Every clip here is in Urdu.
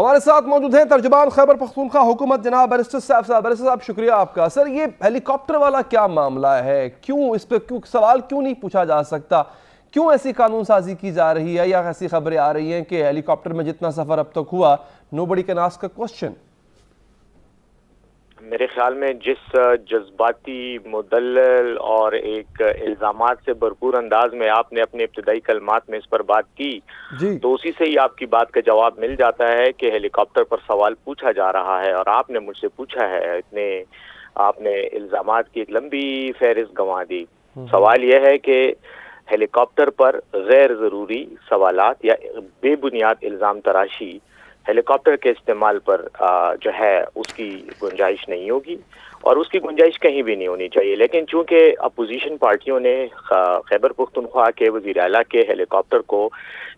ہمارے ساتھ موجود ہیں ترجمان خیبر پختونخوا حکومت جناب بیرسٹر صاحب بیرسٹر صاحب شکریہ آپ کا۔ سر یہ ہیلی کاپٹر والا کیا معاملہ ہے؟ کیوں اس پہ سوال کیوں نہیں پوچھا جا سکتا؟ کیوں ایسی قانون سازی کی جا رہی ہے یا ایسی خبریں آ رہی ہیں کہ ہیلی کاپٹر میں جتنا سفر اب تک ہوا nobody can ask a question؟ میرے خیال میں جس جذباتی مدلل اور ایک الزامات سے بھرپور انداز میں آپ نے اپنے ابتدائی کلمات میں اس پر بات کی تو اسی سے ہی آپ کی بات کا جواب مل جاتا ہے کہ ہیلی کاپٹر پر سوال پوچھا جا رہا ہے، اور آپ نے مجھ سے پوچھا ہے، آپ نے الزامات کی ایک لمبی فہرست گنوا دی۔ سوال یہ ہے کہ ہیلی کاپٹر پر غیر ضروری سوالات یا بے بنیاد الزام تراشی ہیلی کاپٹر کے استعمال پر جو ہے اس کی گنجائش نہیں ہوگی، اور اس کی گنجائش کہیں بھی نہیں ہونی چاہیے۔ لیکن چونکہ اپوزیشن پارٹیوں نے خیبر پختونخوا کے وزیر اعلیٰ کے ہیلی کاپٹر کو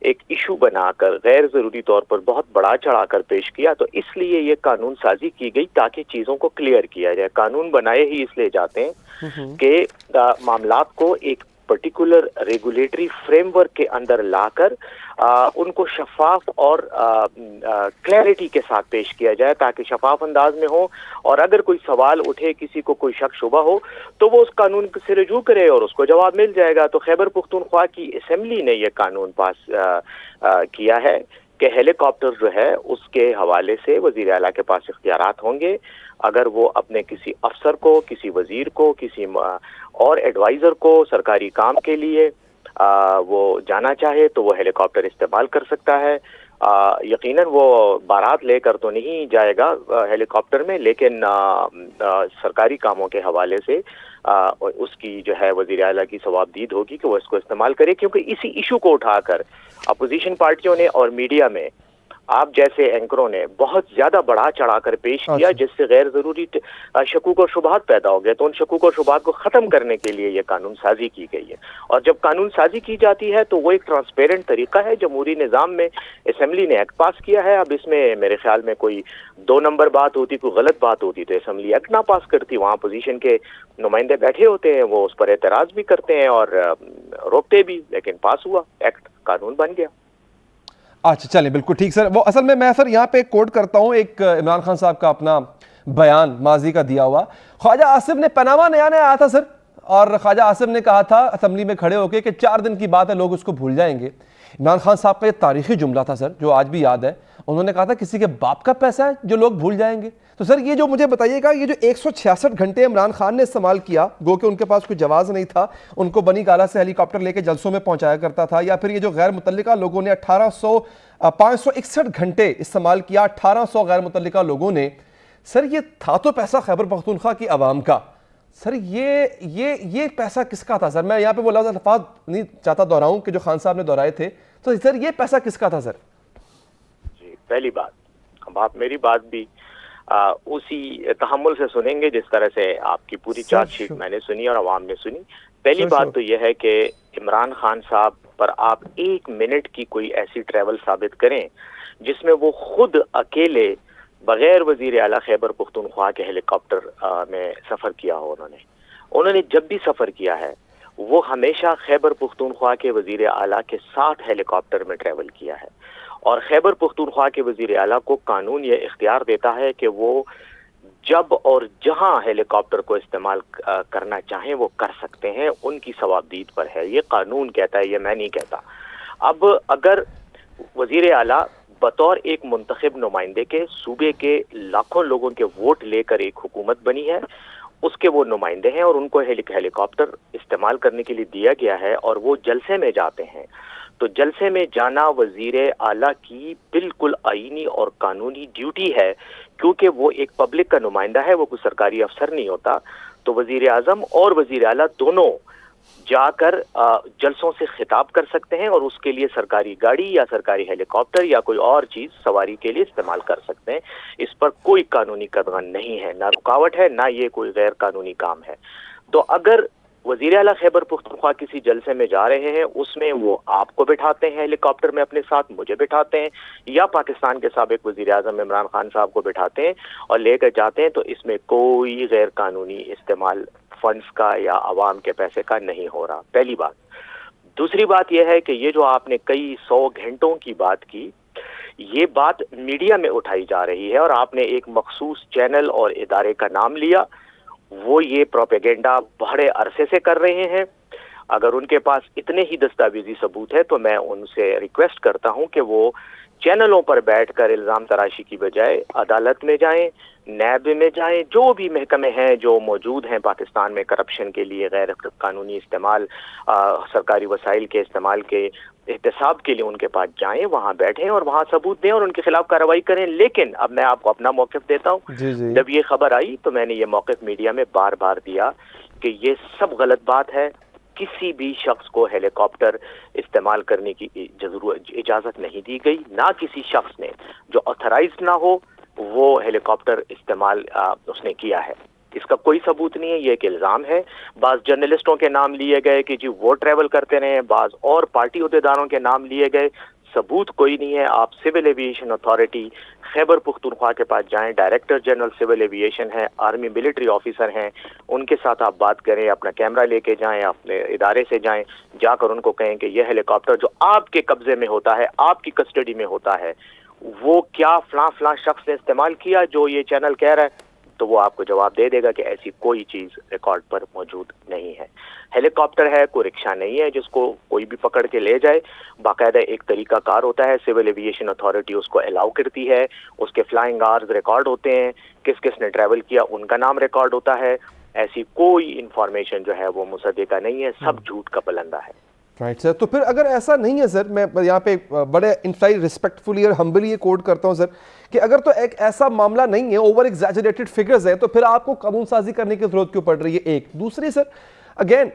ایک ایشو بنا کر غیر ضروری طور پر بہت بڑا چڑھا کر پیش کیا، تو اس لیے یہ قانون سازی کی گئی تاکہ چیزوں کو کلیئر کیا جائے۔ قانون بنائے ہی اس لیے جاتے ہیں کہ معاملات کو ایک پرٹیکولر ریگولیٹری فریم ورک کے اندر لا کر ان کو شفاف اور کلیئرٹی کے ساتھ پیش کیا جائے تاکہ شفاف انداز میں ہو، اور اگر کوئی سوال اٹھے، کسی کو کوئی شک شبہ ہو تو وہ اس قانون سے رجوع کرے اور اس کو جواب مل جائے گا۔ تو خیبر پختونخوا کی اسمبلی نے یہ قانون پاس کیا ہے کہ ہیلی کاپٹر جو ہے اس کے حوالے سے وزیر اعلیٰ کے پاس اختیارات ہوں گے۔ اگر وہ اپنے کسی افسر کو، کسی وزیر کو، کسی اور ایڈوائزر کو سرکاری کام کے لیے وہ جانا چاہے تو وہ ہیلی کاپٹر استعمال کر سکتا ہے۔ یقیناً وہ بارات لے کر تو نہیں جائے گا ہیلی کاپٹر میں، لیکن سرکاری کاموں کے حوالے سے اس کی جو ہے وزیر اعلیٰ کی ثوابدید ہوگی کہ وہ اس کو استعمال کرے، کیونکہ اسی ایشو کو اٹھا کر اپوزیشن پارٹیوں نے اور میڈیا میں آپ جیسے اینکروں نے بہت زیادہ بڑھا چڑھا کر پیش کیا، جس سے غیر ضروری شکوک اور شبہات پیدا ہو گئے۔ تو ان شکوک اور شبہات کو ختم کرنے کے لیے یہ قانون سازی کی گئی ہے، اور جب قانون سازی کی جاتی ہے تو وہ ایک ٹرانسپیرنٹ طریقہ ہے۔ جمہوری نظام میں اسمبلی نے ایکٹ پاس کیا ہے، اب اس میں میرے خیال میں کوئی 2 نمبر بات ہوتی، کوئی غلط بات ہوتی تو اسمبلی ایکٹ نہ پاس کرتی، وہاں اپوزیشن کے نمائندے بیٹھے ہوتے ہیں، وہ اس پر اعتراض بھی کرتے ہیں اور روکتے بھی، لیکن پاس ہوا ایکٹ، قانون بن گیا۔ اچھا چلیں، بالکل ٹھیک سر۔ وہ اصل میں سر یہاں پہ کوٹ کرتا ہوں ایک عمران خان صاحب کا اپنا بیان ماضی کا دیا ہوا۔ خواجہ آصف نے پاناما نیا آیا تھا سر، اور خواجہ آصف نے کہا تھا اسمبلی میں کھڑے ہو کے کہ 4 دن کی بات ہے، لوگ اس کو بھول جائیں گے۔ عمران خان صاحب کا یہ تاریخی جملہ تھا سر، جو آج بھی یاد ہے۔ انہوں نے کہا تھا کسی کے باپ کا پیسہ ہے جو لوگ بھول جائیں گے۔ تو سر یہ جو مجھے بتائیے گا، یہ جو 166 گھنٹے عمران خان نے استعمال کیا، گو کہ ان کے پاس کوئی جواز نہیں تھا، ان کو بنی گالہ سے ہیلی کاپٹر لے کے جلسوں میں پہنچایا کرتا تھا، یا پھر یہ جو غیر متعلقہ لوگوں نے 561 گھنٹے استعمال کیا 1800 غیر متعلقہ لوگوں نے، سر یہ تھا تو پیسہ خیبر پختونخوا کی عوام کا۔ سر یہ پیسہ کس کا تھا سر؟ میں یہاں پہ وہ لفظ الفاظ نہیں چاہتا دہراؤں کہ جو خان صاحب نے دہرائے تھے، تو سر یہ پیسہ کس کا تھا سر؟ جی، پہلی بات، اب آپ میری بات بھی اسی تحمل سے سنیں گے جس طرح سے آپ کی پوری چارٹ شیٹ میں نے سنی اور عوام نے سنی۔ پہلی بات تو یہ ہے کہ عمران خان صاحب پر آپ 1 منٹ کی کوئی ایسی ٹریول ثابت کریں جس میں وہ خود اکیلے بغیر وزیر اعلیٰ خیبر پختونخوا کے ہیلی کاپٹر میں سفر کیا ہو۔ انہوں نے جب بھی سفر کیا ہے وہ ہمیشہ خیبر پختونخوا کے وزیر اعلیٰ کے ساتھ ہیلی کاپٹر میں ٹریول کیا ہے، اور خیبر پختونخوا کے وزیر اعلیٰ کو قانون یہ اختیار دیتا ہے کہ وہ جب اور جہاں ہیلی کاپٹر کو استعمال کرنا چاہیں وہ کر سکتے ہیں، ان کی ثوابدید پر ہے۔ یہ قانون کہتا ہے، یہ میں نہیں کہتا۔ اب اگر وزیر اعلیٰ بطور ایک منتخب نمائندے کے صوبے کے لاکھوں لوگوں کے ووٹ لے کر ایک حکومت بنی ہے، اس کے وہ نمائندے ہیں اور ان کو ہیلی کاپٹر استعمال کرنے کے لیے دیا گیا ہے، اور وہ جلسے میں جاتے ہیں، تو جلسے میں جانا وزیر اعلیٰ کی بالکل آئینی اور قانونی ڈیوٹی ہے، کیونکہ وہ ایک پبلک کا نمائندہ ہے، وہ کوئی سرکاری افسر نہیں ہوتا۔ تو وزیر اعظم اور وزیر اعلیٰ دونوں جا کر جلسوں سے خطاب کر سکتے ہیں، اور اس کے لیے سرکاری گاڑی یا سرکاری ہیلی کاپٹر یا کوئی اور چیز سواری کے لیے استعمال کر سکتے ہیں۔ اس پر کوئی قانونی قدغن نہیں ہے، نہ رکاوٹ ہے، نہ یہ کوئی غیر قانونی کام ہے۔ تو اگر وزیر اعلیٰ خیبر پختونخوا کسی جلسے میں جا رہے ہیں، اس میں وہ آپ کو بٹھاتے ہیں ہیلی کاپٹر میں اپنے ساتھ، مجھے بٹھاتے ہیں، یا پاکستان کے سابق وزیر اعظم عمران خان صاحب کو بٹھاتے ہیں اور لے کر جاتے ہیں، تو اس میں کوئی غیر قانونی استعمال فنڈز کا یا عوام کے پیسے کا نہیں ہو رہا، پہلی بات۔ دوسری بات یہ ہے کہ یہ جو آپ نے کئی 100 گھنٹوں کی بات کی، یہ بات میڈیا میں اٹھائی جا رہی ہے اور آپ نے ایک مخصوص چینل اور ادارے کا نام لیا، وہ یہ پروپیگنڈا بڑے عرصے سے کر رہے ہیں۔ اگر ان کے پاس اتنے ہی دستاویزی ثبوت ہے تو میں ان سے ریکویسٹ کرتا ہوں کہ وہ چینلوں پر بیٹھ کر الزام تراشی کی بجائے عدالت میں جائیں، نیب میں جائیں، جو بھی محکمے ہیں جو موجود ہیں پاکستان میں کرپشن کے لیے، غیر قانونی استعمال، سرکاری وسائل کے استعمال کے احتساب کے لیے ان کے پاس جائیں، وہاں بیٹھیں اور وہاں ثبوت دیں اور ان کے خلاف کارروائی کریں۔ لیکن اب میں آپ کو اپنا موقف دیتا ہوں۔ جب یہ خبر آئی تو میں نے یہ موقف میڈیا میں بار بار دیا کہ یہ سب غلط بات ہے۔ کسی بھی شخص کو ہیلی کاپٹر استعمال کرنے کی اجازت نہیں دی گئی، نہ کسی شخص نے جو آتھرائزڈ نہ ہو وہ ہیلی کاپٹر استعمال اس نے کیا ہے۔ اس کا کوئی ثبوت نہیں ہے، یہ ایک الزام ہے۔ بعض جرنلسٹوں کے نام لیے گئے کہ جی وہ ٹریول کرتے رہے، بعض اور پارٹی عہدیداروں کے نام لیے گئے، ثبوت کوئی نہیں ہے۔ آپ civil aviation authority Khyber Pakhtunkhwa کے پاس جائیں، ڈائریکٹر جنرل سول ایویشن ہے، آرمی ملٹری آفیسر ہیں، ان کے ساتھ آپ بات کریں، اپنا کیمرہ لے کے جائیں، اپنے ادارے سے جائیں، جا کر ان کو کہیں کہ یہ ہیلی کاپٹر جو آپ کے قبضے میں ہوتا ہے، آپ کی کسٹڈی میں ہوتا ہے، وہ کیا فلاں شخص نے استعمال کیا جو یہ چینل کہہ رہا ہے؟ تو وہ آپ کو جواب دے دے گا کہ ایسی کوئی چیز ریکارڈ پر موجود نہیں ہے۔ ہیلی کاپٹر ہے، کوئی رکشہ نہیں ہے جس کو کوئی بھی پکڑ کے لے جائے۔ باقاعدہ ایک طریقہ کار ہوتا ہے، سول ایویشن اتھارٹی اس کو الاؤ کرتی ہے، اس کے فلائنگ آورز ریکارڈ ہوتے ہیں، کس کس نے ٹریول کیا ان کا نام ریکارڈ ہوتا ہے۔ ایسی کوئی انفارمیشن جو ہے وہ مصدقہ نہیں ہے، سب جھوٹ کا پلندہ ہے۔ رائٹ سر، تو پھر اگر ایسا نہیں ہے سر، میں یہاں پہ بڑے انٹائی ریسپیکٹفلی اور ہمبلی یہ کوٹ کرتا ہوں سر کہ اگر تو ایک ایسا معاملہ نہیں ہے، اوور ایگزیجریٹڈ فگرز ہے، تو پھر آپ کو قانون سازی کرنے کی ضرورت کیوں پڑ رہی ہے؟ ایک دوسری سر، اگین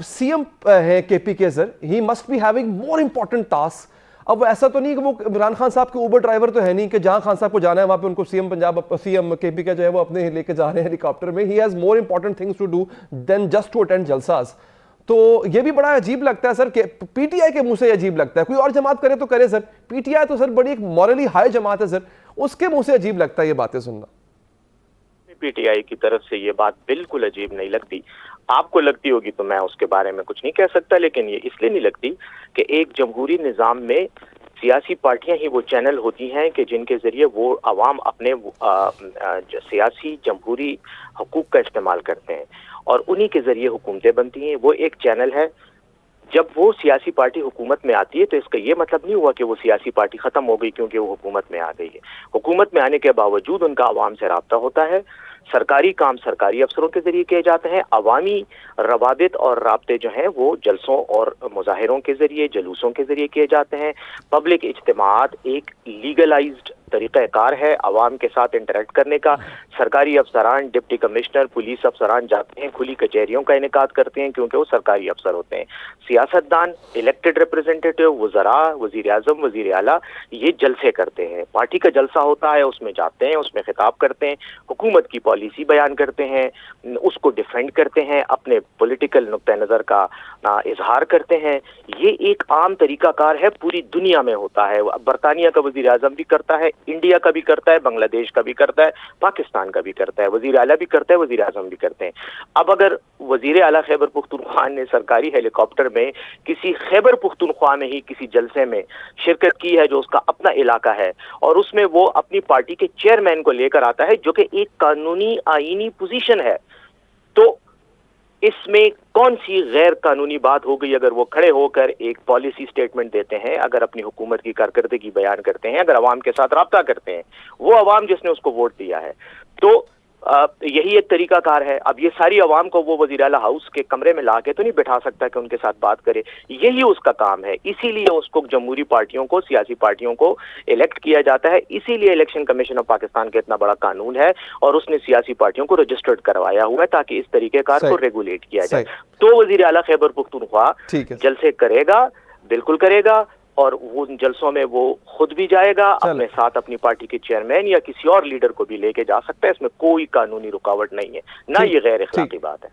سی ایم ہے کے P K sir, he must be having more important task. اب ایسا تو نہیں کہ وہ عمران خان صاحب کے اوبر ڈرائیور تو ہے نہیں کہ جہاں خان صاحب کو جانا ہے وہاں پہ ان کو سی ایم کے پی کا جو ہے وہ اپنے لے کے جا رہے ہیں ہیلی کاپٹر میں۔ He has more important things to do than just to attend جلساز۔ تو یہ بھی بڑا عجیب لگتا ہے سر کہ پی ٹی آئی کے منہ سے عجیب لگتا ہے، کوئی اور جماعت کرے تو کرے سر، پی ٹی آئی تو سر بڑی ایک مورلی ہائی جماعت ہے سر، اس کے منہ سے عجیب لگتا ہے یہ باتیں سننا۔ پی ٹی آئی کی طرف سے یہ بات بالکل عجیب نہیں لگتی، آپ کو لگتی ہوگی تو میں اس کے بارے میں کچھ نہیں کہہ سکتا، لیکن یہ اس لیے نہیں لگتی کہ ایک جمہوری نظام میں سیاسی پارٹیاں ہی وہ چینل ہوتی ہیں کہ جن کے ذریعے وہ عوام اپنے سیاسی جمہوری حقوق کا استعمال کرتے ہیں اور انہی کے ذریعے حکومتیں بنتی ہیں۔ وہ ایک چینل ہے۔ جب وہ سیاسی پارٹی حکومت میں آتی ہے تو اس کا یہ مطلب نہیں ہوا کہ وہ سیاسی پارٹی ختم ہو گئی کیونکہ وہ حکومت میں آ گئی ہے۔ حکومت میں آنے کے باوجود ان کا عوام سے رابطہ ہوتا ہے، سرکاری کام سرکاری افسروں کے ذریعے کیے جاتے ہیں، عوامی روابط اور رابطے جو ہیں وہ جلسوں اور مظاہروں کے ذریعے، جلوسوں کے ذریعے کیے جاتے ہیں۔ پبلک اجتماعات ایک لیگلائزڈ طریقہ کار ہے عوام کے ساتھ انٹریکٹ کرنے کا۔ سرکاری افسران، ڈپٹی کمشنر، پولیس افسران جاتے ہیں، کھلی کچہریوں کا انعقاد کرتے ہیں کیونکہ وہ سرکاری افسر ہوتے ہیں۔ سیاستدان، الیکٹڈ ریپرزینٹیٹیو، وزراء، وزیر اعظم، وزیر اعلیٰ یہ جلسے کرتے ہیں، پارٹی کا جلسہ ہوتا ہے، اس میں جاتے ہیں، اس میں خطاب کرتے ہیں، حکومت کی پالیسی بیان کرتے ہیں، اس کو ڈیفینڈ کرتے ہیں، اپنے پولیٹیکل نقطہ نظر کا اظہار کرتے ہیں۔ یہ ایک عام طریقہ کار ہے، پوری دنیا میں ہوتا ہے۔ برطانیہ کا وزیر اعظم بھی کرتا ہے، انڈیا کا بھی کرتا ہے، بنگلہ دیش کا بھی کرتا ہے، پاکستان کا بھی کرتا ہے، وزیر اعلیٰ بھی کرتا ہے، وزیر اعظم بھی کرتے ہیں۔ اب اگر وزیر اعلیٰ خیبر پختونخوا نے سرکاری ہیلی کاپٹر میں کسی خیبر پختونخوا میں ہی کسی جلسے میں شرکت کی ہے جو اس کا اپنا علاقہ ہے اور اس میں وہ اپنی پارٹی کے چیئرمین کو لے کر آتا ہے جو کہ ایک قانونی آئینی پوزیشن ہے، تو اس میں کون سی غیر قانونی بات ہو گئی اگر وہ کھڑے ہو کر ایک پالیسی سٹیٹمنٹ دیتے ہیں، اگر اپنی حکومت کی کارکردگی بیان کرتے ہیں، اگر عوام کے ساتھ رابطہ کرتے ہیں، وہ عوام جس نے اس کو ووٹ دیا ہے، تو یہی ایک طریقہ کار ہے۔ اب یہ ساری عوام کو وہ وزیر اعلیٰ ہاؤس کے کمرے میں لا کے تو نہیں بٹھا سکتا کہ ان کے ساتھ بات کرے، یہی اس کا کام ہے۔ اسی لیے اس کو جمہوری پارٹیوں کو، سیاسی پارٹیوں کو الیکٹ کیا جاتا ہے، اسی لیے الیکشن کمیشن آف پاکستان کا اتنا بڑا قانون ہے اور اس نے سیاسی پارٹیوں کو رجسٹرڈ کروایا ہوا ہے تاکہ اس طریقے کار کو ریگولیٹ کیا جائے۔ تو وزیر اعلیٰ خیبر پختونخوا جلسے کرے گا، بالکل کرے گا، اور وہ جلسوں میں وہ خود بھی جائے گا، اپنے ساتھ اپنی پارٹی کے چیئرمین یا کسی اور لیڈر کو بھی لے کے جا سکتا ہے، اس میں کوئی قانونی رکاوٹ نہیں ہے، نہ یہ غیر اخلاقی بات ہے۔